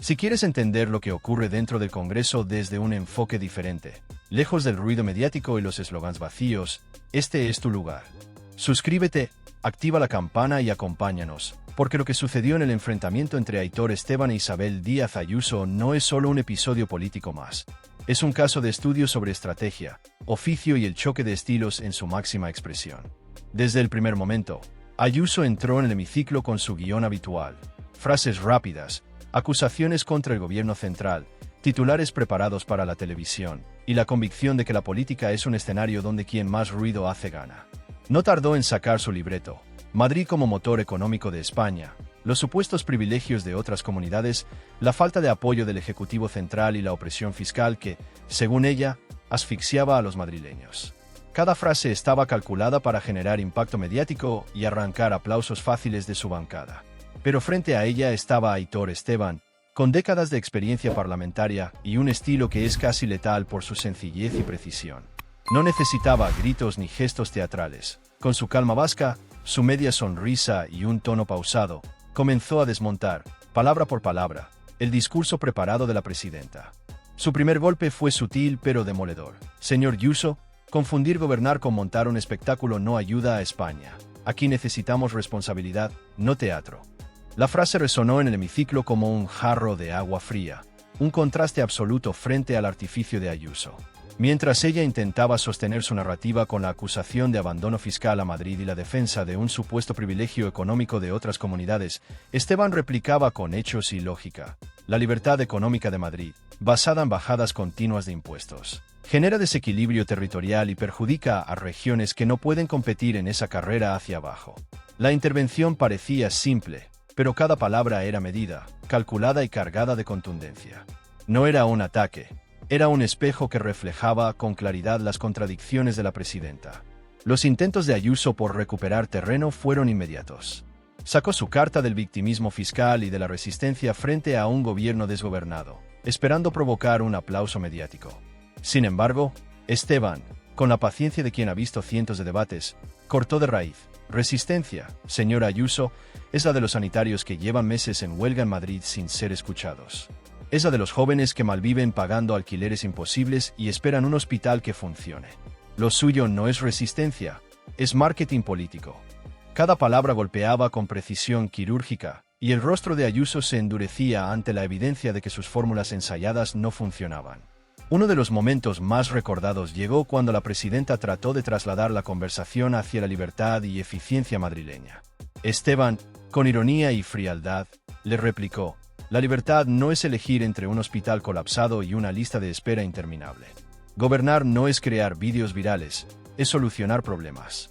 Si quieres entender lo que ocurre dentro del Congreso desde un enfoque diferente, lejos del ruido mediático y los eslogans vacíos, este es tu lugar. Suscríbete, activa la campana y acompáñanos, porque lo que sucedió en el enfrentamiento entre Aitor Esteban e Isabel Díaz Ayuso no es solo un episodio político más. Es un caso de estudio sobre estrategia, oficio y el choque de estilos en su máxima expresión. Desde el primer momento, Ayuso entró en el hemiciclo con su guión habitual: frases rápidas, acusaciones contra el gobierno central, titulares preparados para la televisión, y la convicción de que la política es un escenario donde quien más ruido hace gana. No tardó en sacar su libreto: Madrid como motor económico de España, los supuestos privilegios de otras comunidades, la falta de apoyo del Ejecutivo Central y la opresión fiscal que, según ella, asfixiaba a los madrileños. Cada frase estaba calculada para generar impacto mediático y arrancar aplausos fáciles de su bancada. Pero frente a ella estaba Aitor Esteban, con décadas de experiencia parlamentaria y un estilo que es casi letal por su sencillez y precisión. No necesitaba gritos ni gestos teatrales. Con su calma vasca, su media sonrisa y un tono pausado, comenzó a desmontar, palabra por palabra, el discurso preparado de la presidenta. Su primer golpe fue sutil pero demoledor. Señor Ayuso, confundir gobernar con montar un espectáculo no ayuda a España. Aquí necesitamos responsabilidad, no teatro. La frase resonó en el hemiciclo como un jarro de agua fría, un contraste absoluto frente al artificio de Ayuso. Mientras ella intentaba sostener su narrativa con la acusación de abandono fiscal a Madrid y la defensa de un supuesto privilegio económico de otras comunidades, Esteban replicaba con hechos y lógica: la libertad económica de Madrid, basada en bajadas continuas de impuestos, genera desequilibrio territorial y perjudica a regiones que no pueden competir en esa carrera hacia abajo. La intervención parecía simple, pero cada palabra era medida, calculada y cargada de contundencia. No era un ataque. Era un espejo que reflejaba con claridad las contradicciones de la presidenta. Los intentos de Ayuso por recuperar terreno fueron inmediatos. Sacó su carta del victimismo fiscal y de la resistencia frente a un gobierno desgobernado, esperando provocar un aplauso mediático. Sin embargo, Esteban, con la paciencia de quien ha visto cientos de debates, cortó de raíz. Resistencia, señora Ayuso, es la de los sanitarios que llevan meses en huelga en Madrid sin ser escuchados. Es la de los jóvenes que malviven pagando alquileres imposibles y esperan un hospital que funcione. Lo suyo no es resistencia, es marketing político. Cada palabra golpeaba con precisión quirúrgica, y el rostro de Ayuso se endurecía ante la evidencia de que sus fórmulas ensayadas no funcionaban. Uno de los momentos más recordados llegó cuando la presidenta trató de trasladar la conversación hacia la libertad y eficiencia madrileña. Esteban, con ironía y frialdad, le replicó: la libertad no es elegir entre un hospital colapsado y una lista de espera interminable. Gobernar no es crear vídeos virales, es solucionar problemas.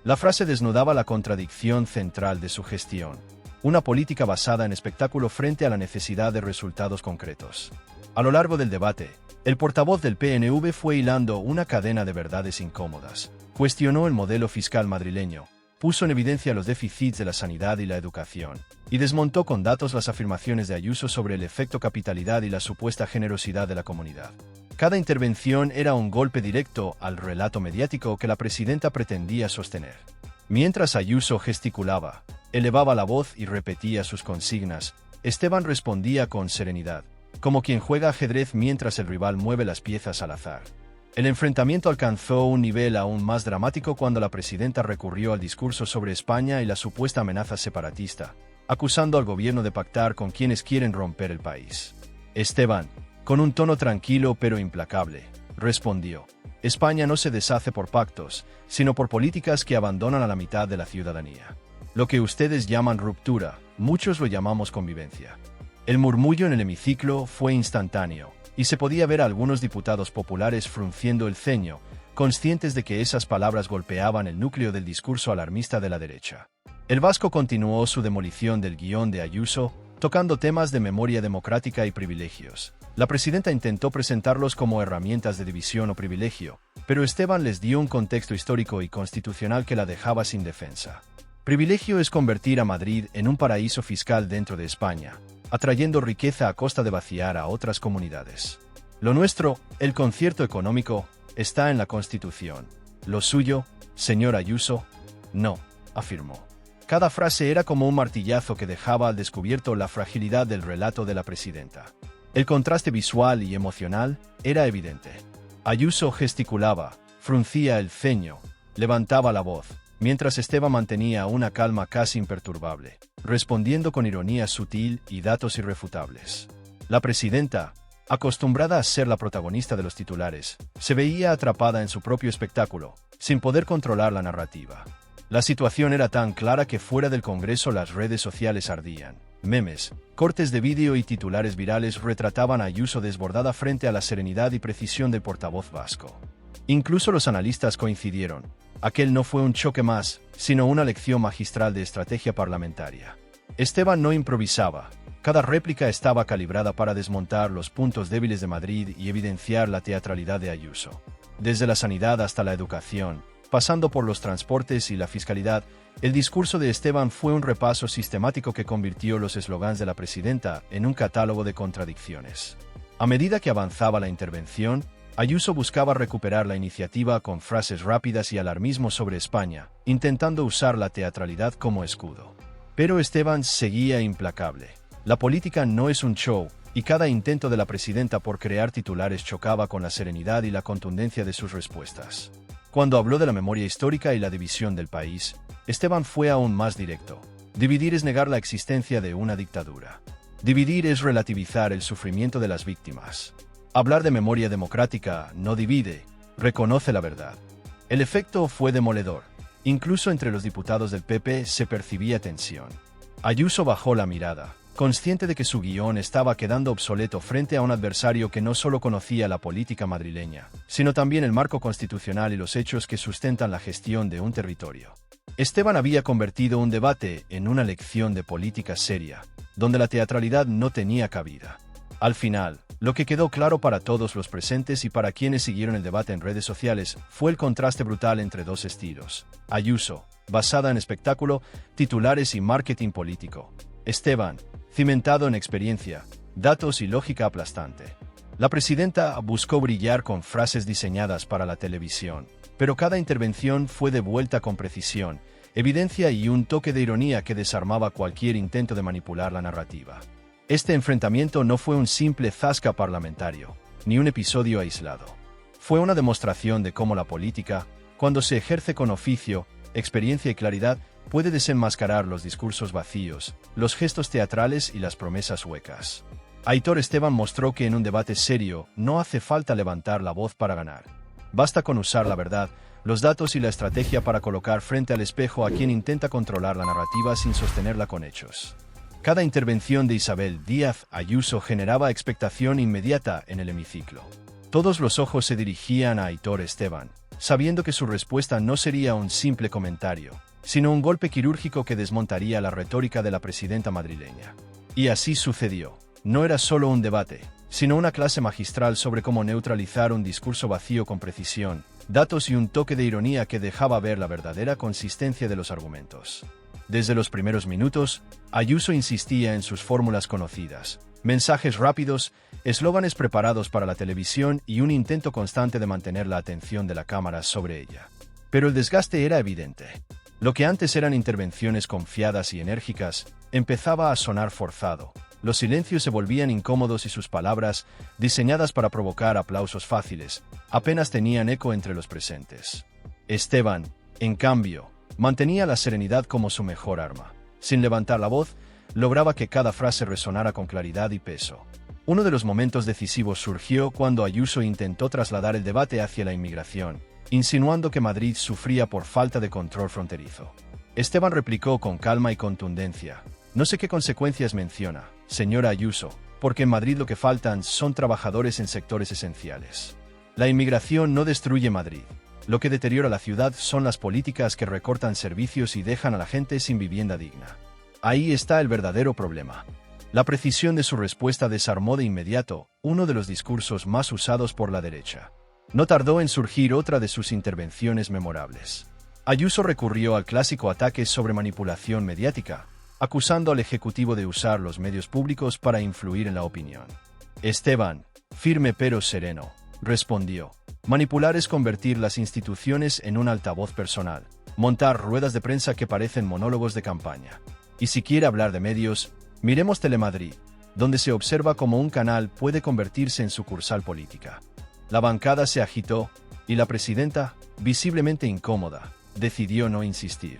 La frase desnudaba la contradicción central de su gestión: una política basada en espectáculo frente a la necesidad de resultados concretos. A lo largo del debate, el portavoz del PNV fue hilando una cadena de verdades incómodas. Cuestionó el modelo fiscal madrileño, puso en evidencia los déficits de la sanidad y la educación, y desmontó con datos las afirmaciones de Ayuso sobre el efecto capitalidad y la supuesta generosidad de la comunidad. Cada intervención era un golpe directo al relato mediático que la presidenta pretendía sostener. Mientras Ayuso gesticulaba, elevaba la voz y repetía sus consignas, Esteban respondía con serenidad, como quien juega ajedrez mientras el rival mueve las piezas al azar. El enfrentamiento alcanzó un nivel aún más dramático cuando la presidenta recurrió al discurso sobre España y la supuesta amenaza separatista, acusando al gobierno de pactar con quienes quieren romper el país. Esteban, con un tono tranquilo pero implacable, respondió: España no se deshace por pactos, sino por políticas que abandonan a la mitad de la ciudadanía. Lo que ustedes llaman ruptura, muchos lo llamamos convivencia. El murmullo en el hemiciclo fue instantáneo, y se podía ver a algunos diputados populares frunciendo el ceño, conscientes de que esas palabras golpeaban el núcleo del discurso alarmista de la derecha. El vasco continuó su demolición del guión de Ayuso, tocando temas de memoria democrática y privilegios. La presidenta intentó presentarlos como herramientas de división o privilegio, pero Esteban les dio un contexto histórico y constitucional que la dejaba sin defensa. Privilegio es convertir a Madrid en un paraíso fiscal dentro de España, atrayendo riqueza a costa de vaciar a otras comunidades. Lo nuestro, el concierto económico, está en la Constitución. Lo suyo, señor Ayuso, no, afirmó. Cada frase era como un martillazo que dejaba al descubierto la fragilidad del relato de la presidenta. El contraste visual y emocional era evidente. Ayuso gesticulaba, fruncía el ceño, levantaba la voz, mientras Esteban mantenía una calma casi imperturbable, respondiendo con ironía sutil y datos irrefutables. La presidenta, acostumbrada a ser la protagonista de los titulares, se veía atrapada en su propio espectáculo, sin poder controlar la narrativa. La situación era tan clara que fuera del Congreso las redes sociales ardían. Memes, cortes de vídeo y titulares virales retrataban a Ayuso desbordada frente a la serenidad y precisión del portavoz vasco. Incluso los analistas coincidieron. Aquel no fue un choque más, sino una lección magistral de estrategia parlamentaria. Esteban no improvisaba. Cada réplica estaba calibrada para desmontar los puntos débiles de Madrid y evidenciar la teatralidad de Ayuso. Desde la sanidad hasta la educación, pasando por los transportes y la fiscalidad, el discurso de Esteban fue un repaso sistemático que convirtió los eslogans de la presidenta en un catálogo de contradicciones. A medida que avanzaba la intervención, Ayuso buscaba recuperar la iniciativa con frases rápidas y alarmismo sobre España, intentando usar la teatralidad como escudo. Pero Esteban seguía implacable. La política no es un show, y cada intento de la presidenta por crear titulares chocaba con la serenidad y la contundencia de sus respuestas. Cuando habló de la memoria histórica y la división del país, Esteban fue aún más directo. Dividir es negar la existencia de una dictadura. Dividir es relativizar el sufrimiento de las víctimas. Hablar de memoria democrática no divide, reconoce la verdad. El efecto fue demoledor. Incluso entre los diputados del PP se percibía tensión. Ayuso bajó la mirada, consciente de que su guión estaba quedando obsoleto frente a un adversario que no solo conocía la política madrileña, sino también el marco constitucional y los hechos que sustentan la gestión de un territorio. Esteban había convertido un debate en una lección de política seria, donde la teatralidad no tenía cabida. Al final, lo que quedó claro para todos los presentes y para quienes siguieron el debate en redes sociales fue el contraste brutal entre dos estilos. Ayuso, basada en espectáculo, titulares y marketing político. Esteban, cimentado en experiencia, datos y lógica aplastante. La presidenta buscó brillar con frases diseñadas para la televisión, pero cada intervención fue devuelta con precisión, evidencia y un toque de ironía que desarmaba cualquier intento de manipular la narrativa. Este enfrentamiento no fue un simple zasca parlamentario, ni un episodio aislado. Fue una demostración de cómo la política, cuando se ejerce con oficio, experiencia y claridad, puede desenmascarar los discursos vacíos, los gestos teatrales y las promesas huecas. Aitor Esteban mostró que en un debate serio no hace falta levantar la voz para ganar. Basta con usar la verdad, los datos y la estrategia para colocar frente al espejo a quien intenta controlar la narrativa sin sostenerla con hechos. Cada intervención de Isabel Díaz Ayuso generaba expectación inmediata en el hemiciclo. Todos los ojos se dirigían a Aitor Esteban, sabiendo que su respuesta no sería un simple comentario, sino un golpe quirúrgico que desmontaría la retórica de la presidenta madrileña. Y así sucedió. No era solo un debate, sino una clase magistral sobre cómo neutralizar un discurso vacío con precisión, datos y un toque de ironía que dejaba ver la verdadera consistencia de los argumentos. Desde los primeros minutos, Ayuso insistía en sus fórmulas conocidas, mensajes rápidos, eslóganes preparados para la televisión y un intento constante de mantener la atención de la cámara sobre ella. Pero el desgaste era evidente. Lo que antes eran intervenciones confiadas y enérgicas, empezaba a sonar forzado. Los silencios se volvían incómodos y sus palabras, diseñadas para provocar aplausos fáciles, apenas tenían eco entre los presentes. Esteban, en cambio, mantenía la serenidad como su mejor arma. Sin levantar la voz, lograba que cada frase resonara con claridad y peso. Uno de los momentos decisivos surgió cuando Ayuso intentó trasladar el debate hacia la inmigración, insinuando que Madrid sufría por falta de control fronterizo. Esteban replicó con calma y contundencia: «No sé qué consecuencias menciona, señora Ayuso, porque en Madrid lo que faltan son trabajadores en sectores esenciales. La inmigración no destruye Madrid. Lo que deteriora la ciudad son las políticas que recortan servicios y dejan a la gente sin vivienda digna. Ahí está el verdadero problema». La precisión de su respuesta desarmó de inmediato uno de los discursos más usados por la derecha. No tardó en surgir otra de sus intervenciones memorables. Ayuso recurrió al clásico ataque sobre manipulación mediática, acusando al Ejecutivo de usar los medios públicos para influir en la opinión. Esteban, firme pero sereno, respondió: «Manipular es convertir las instituciones en un altavoz personal. montar ruedas de prensa que parecen monólogos de campaña. Y si quiere hablar de medios, miremos Telemadrid, donde se observa cómo un canal puede convertirse en sucursal política. La bancada se agitó y la presidenta, visiblemente incómoda, decidió no insistir.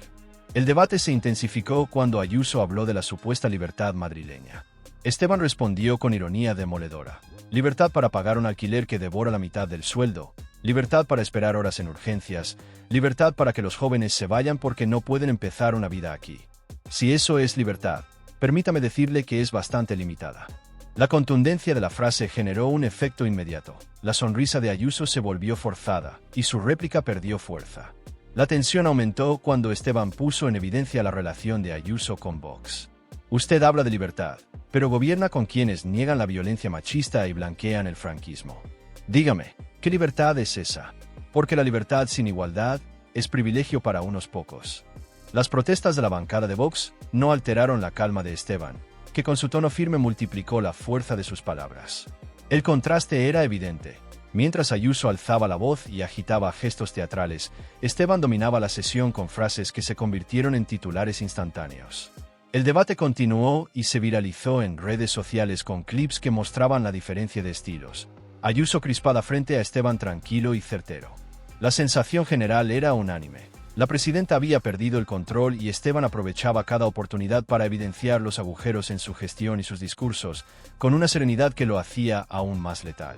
El debate se intensificó cuando Ayuso habló de la supuesta libertad madrileña. Esteban respondió con ironía demoledora. Libertad para pagar un alquiler que devora la mitad del sueldo, libertad para esperar horas en urgencias, libertad para que los jóvenes se vayan porque no pueden empezar una vida aquí. Si eso es libertad, permítame decirle que es bastante limitada. La contundencia de la frase generó un efecto inmediato. La sonrisa de Ayuso se volvió forzada y su réplica perdió fuerza. La tensión aumentó cuando Esteban puso en evidencia la relación de Ayuso con Vox. Usted habla de libertad, pero gobierna con quienes niegan la violencia machista y blanquean el franquismo. Dígame, ¿qué libertad es esa? Porque la libertad sin igualdad es privilegio para unos pocos. Las protestas de la bancada de Vox no alteraron la calma de Esteban, que con su tono firme multiplicó la fuerza de sus palabras. El contraste era evidente. Mientras Ayuso alzaba la voz y agitaba gestos teatrales, Esteban dominaba la sesión con frases que se convirtieron en titulares instantáneos. El debate continuó y se viralizó en redes sociales con clips que mostraban la diferencia de estilos. Ayuso crispada frente a Esteban tranquilo y certero. La sensación general era unánime. La presidenta había perdido el control y Esteban aprovechaba cada oportunidad para evidenciar los agujeros en su gestión y sus discursos, con una serenidad que lo hacía aún más letal.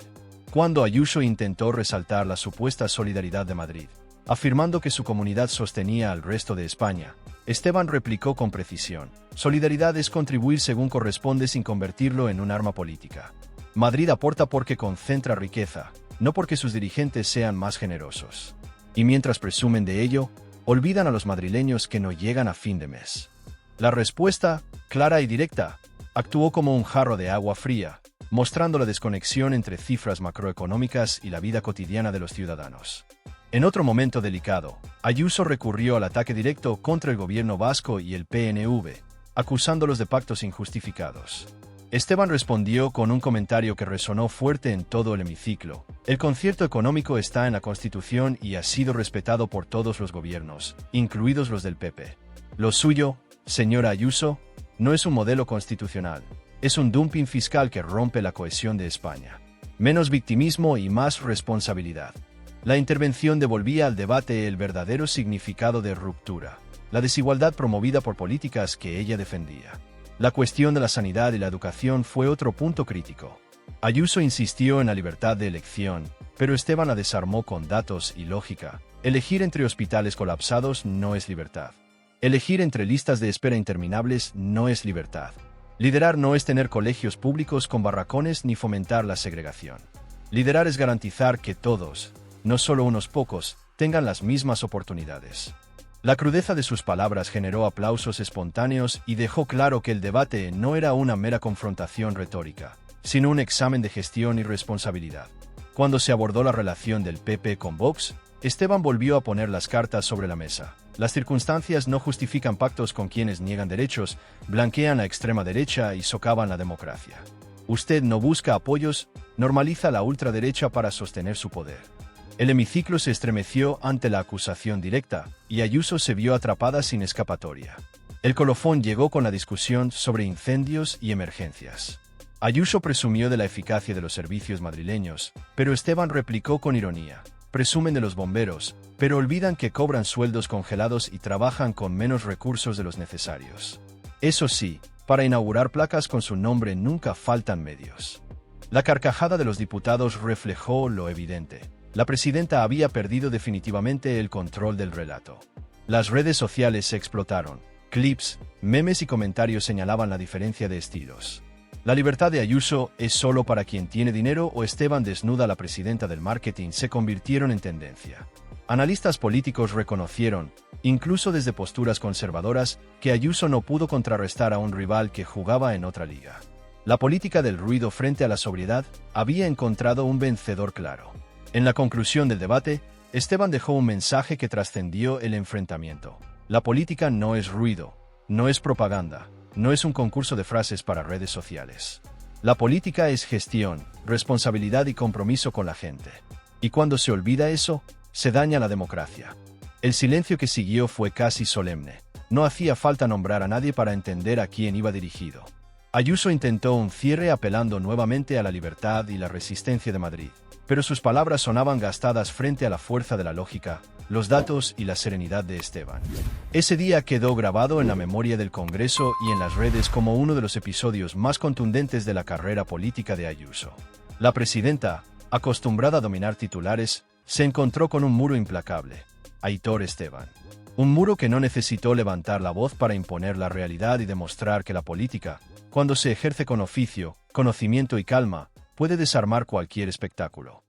Cuando Ayuso intentó resaltar la supuesta solidaridad de Madrid, afirmando que su comunidad sostenía al resto de España, Esteban replicó con precisión: solidaridad es contribuir según corresponde sin convertirlo en un arma política. Madrid aporta porque concentra riqueza, no porque sus dirigentes sean más generosos. Y mientras presumen de ello, olvidan a los madrileños que no llegan a fin de mes. La respuesta, clara y directa, actuó como un jarro de agua fría, mostrando la desconexión entre cifras macroeconómicas y la vida cotidiana de los ciudadanos. En otro momento delicado, Ayuso recurrió al ataque directo contra el gobierno vasco y el PNV, acusándolos de pactos injustificados. Esteban respondió con un comentario que resonó fuerte en todo el hemiciclo: el concierto económico está en la Constitución y ha sido respetado por todos los gobiernos, incluidos los del PP. Lo suyo, señora Ayuso, no es un modelo constitucional, es un dumping fiscal que rompe la cohesión de España. Menos victimismo y más responsabilidad. La intervención devolvía al debate el verdadero significado de ruptura, la desigualdad promovida por políticas que ella defendía. La cuestión de la sanidad y la educación fue otro punto crítico. Ayuso insistió en la libertad de elección, pero Esteban la desarmó con datos y lógica. Elegir entre hospitales colapsados no es libertad. Elegir entre listas de espera interminables no es libertad. Liderar no es tener colegios públicos con barracones ni fomentar la segregación. Liderar es garantizar que todos, no solo unos pocos, tengan las mismas oportunidades. La crudeza de sus palabras generó aplausos espontáneos y dejó claro que el debate no era una mera confrontación retórica, sino un examen de gestión y responsabilidad. Cuando se abordó la relación del PP con Vox, Esteban volvió a poner las cartas sobre la mesa. Las circunstancias no justifican pactos con quienes niegan derechos, blanquean la extrema derecha y socavan la democracia. Usted no busca apoyos, normaliza la ultraderecha para sostener su poder. El hemiciclo se estremeció ante la acusación directa, y Ayuso se vio atrapada sin escapatoria. El colofón llegó con la discusión sobre incendios y emergencias. Ayuso presumió de la eficacia de los servicios madrileños, pero Esteban replicó con ironía: presumen de los bomberos, pero olvidan que cobran sueldos congelados y trabajan con menos recursos de los necesarios. Eso sí, para inaugurar placas con su nombre nunca faltan medios. La carcajada de los diputados reflejó lo evidente. La presidenta había perdido definitivamente el control del relato. Las redes sociales se explotaron. Clips, memes y comentarios señalaban la diferencia de estilos. La libertad de Ayuso es solo para quien tiene dinero o Esteban desnuda a la presidenta del marketing se convirtieron en tendencia. Analistas políticos reconocieron, incluso desde posturas conservadoras, que Ayuso no pudo contrarrestar a un rival que jugaba en otra liga. La política del ruido frente a la sobriedad había encontrado un vencedor claro. En la conclusión del debate, Esteban dejó un mensaje que trascendió el enfrentamiento. La política no es ruido, no es propaganda, no es un concurso de frases para redes sociales. La política es gestión, responsabilidad y compromiso con la gente. Y cuando se olvida eso, se daña la democracia. El silencio que siguió fue casi solemne. No hacía falta nombrar a nadie para entender a quién iba dirigido. Ayuso intentó un cierre apelando nuevamente a la libertad y la resistencia de Madrid, pero sus palabras sonaban gastadas frente a la fuerza de la lógica, los datos y la serenidad de Esteban. Ese día quedó grabado en la memoria del Congreso y en las redes como uno de los episodios más contundentes de la carrera política de Ayuso. La presidenta, acostumbrada a dominar titulares, se encontró con un muro implacable: Aitor Esteban. Un muro que no necesitó levantar la voz para imponer la realidad y demostrar que la política, cuando se ejerce con oficio, conocimiento y calma, puede desarmar cualquier espectáculo.